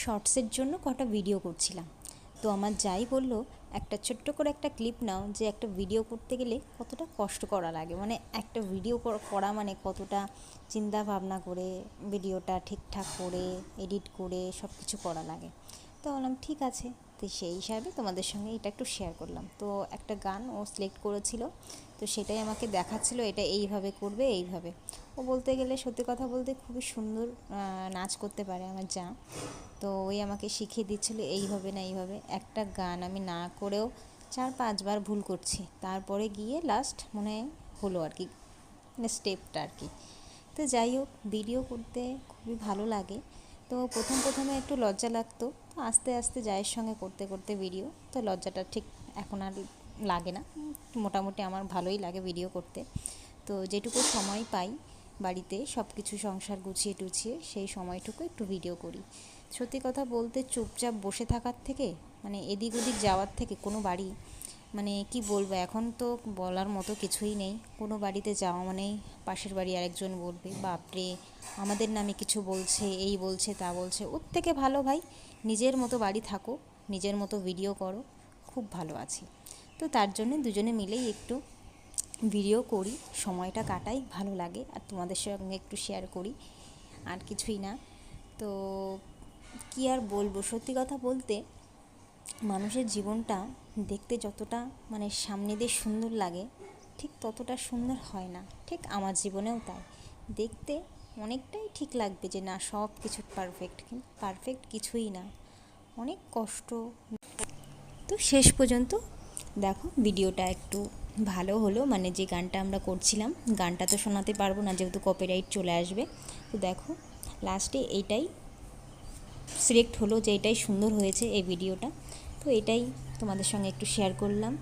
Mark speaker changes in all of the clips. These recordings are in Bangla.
Speaker 1: শর্টসের জন্য কটা ভিডিও করছিলাম। তো আমার যাই বলল, একটা ছোট্ট করে একটা ক্লিপ নাও, যে একটা ভিডিও করতে গেলে কতটা কষ্ট করা লাগে, মানে একটা ভিডিও করা মানে কতটা চিন্তা ভাবনা করে ভিডিওটা ঠিকঠাক করে এডিট করে সব কিছু করা লাগে। তো বললাম ঠিক আছে, তো সেই হিসাবে তোমাদের সঙ্গে এটা একটু শেয়ার করলাম। তো একটা গান ও সিলেক্ট করেছিল, তো সেটাই আমাকে দেখাচ্ছিল, এটা এইভাবে করবে এইভাবে। ও বলতে গেলে সত্যি কথা বলতে খুবই সুন্দর নাচ করতে পারে আমার যা। তো ওই আমাকে শিখিয়ে দিচ্ছিলো এইভাবে না এইভাবে। একটা গান আমি না করেও 4-5 বার ভুল করছি, তারপরে গিয়ে লাস্ট মনে হলো আর কি, মানে স্টেপটা আর কি। তো যাই হোক, ভিডিও করতে খুবই ভালো লাগে। তো প্রথমে একটু লজ্জা লাগতো, তো আস্তে আস্তে যায়ের সঙ্গে করতে করতে ভিডিও, তো লজ্জাটা ঠিক এখন আর লাগে না। মোটামুটি আমার ভালোই লাগে ভিডিও করতে। তো যেটুকু সময় পাই বাড়িতে সব কিছু সংসার গুছিয়ে টুছিয়ে, সেই সময়টুকু একটু ভিডিও করি। সত্যি কথা বলতে চুপচাপ বসে থাকার থেকে, মানে এদিক ওদিক যাওয়ার থেকে, কোনো বাড়ি মানে কি বলবো, এখন তো বলার মতো কিছুই নেই। কোনো বাড়িতে যাওয়া মানেই পাশের বাড়ি আরেকজন বলবে বাপরে আমাদের নামে কিছু বলছে, এই বলছে তা বলছে। ওর থেকে ভালো ভাই নিজের মতো বাড়ি থাকো, নিজের মতো ভিডিও করো, খুব ভালো আছি। তো তার জন্য দুজনে মিলেই একটু ভিডিও করি, সময়টা কাটাই, ভালো লাগে, আর তোমাদের সঙ্গে একটু শেয়ার করি, আর কিছুই না। তো কী আর বলবো, সত্যি কথা বলতে মানুষের জীবনটা দেখতে যতটা মানে সামনে দিয়ে সুন্দর লাগে, ঠিক ততটা সুন্দর হয় না। ঠিক আমার জীবনেও তাই, দেখতে অনেকটাই ঠিক লাগবে যে না সব কিছু পারফেক্ট, কিন্তু পারফেক্ট কিছুই না, অনেক কষ্ট। তো শেষ পর্যন্ত দেখো ভিডিওটা একটু ভালো হলো, মানে যে গানটা আমরা করছিলাম, গানটা তো শোনাতে পারবো না যেহেতু কপিরাইট চলে আসবে। তো দেখো লাস্টে এইটাই সিলেক্ট হলো যে এটাই সুন্দর হয়েছে এই ভিডিওটা। তো এটাই তোমাদের সঙ্গে একটু শেয়ার করলাম।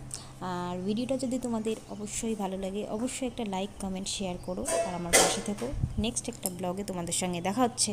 Speaker 1: আর ভিডিওটা যদি তোমাদের অবশ্যই ভালো লাগে, অবশ্যই একটা লাইক কমেন্ট শেয়ার করো, আর আমার পাশে থেকো। নেক্সট একটা ব্লগে তোমাদের সঙ্গে দেখা হচ্ছে।